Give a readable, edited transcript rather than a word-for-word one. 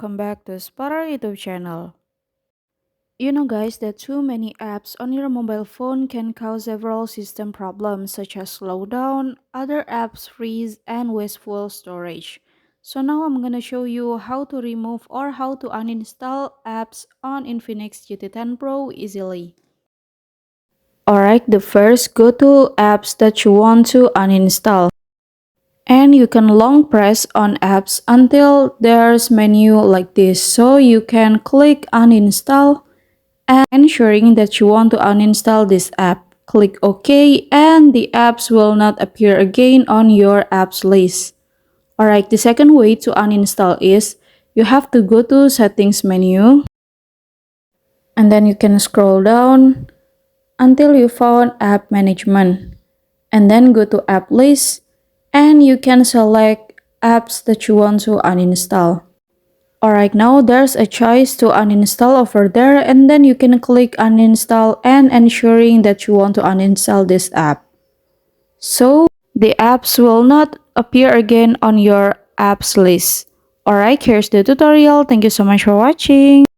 welcome back to Spotter YouTube channel. You know guys that too many apps on your mobile phone can cause several system problems such as slowdown, other apps freeze, and wasteful storage. So now I'm gonna show you how to remove or how to uninstall apps on Infinix GT10 Pro easily. Alright, the first go to apps that you want to uninstall. And you can long press on apps until there's menu like this, so you can click uninstall and ensuring that you want to uninstall this app. Click OK and the apps will not appear again on your apps list. Alright, the second way to uninstall is you have to go to settings menu and then you can scroll down until you found app management and then go to app list and you can select apps that you want to uninstall. Alright, now there's a choice to uninstall over there and then you can click uninstall and ensuring that you want to uninstall this app. So the apps will not appear again on your apps list. Alright, here's the tutorial. Thank you so much for watching.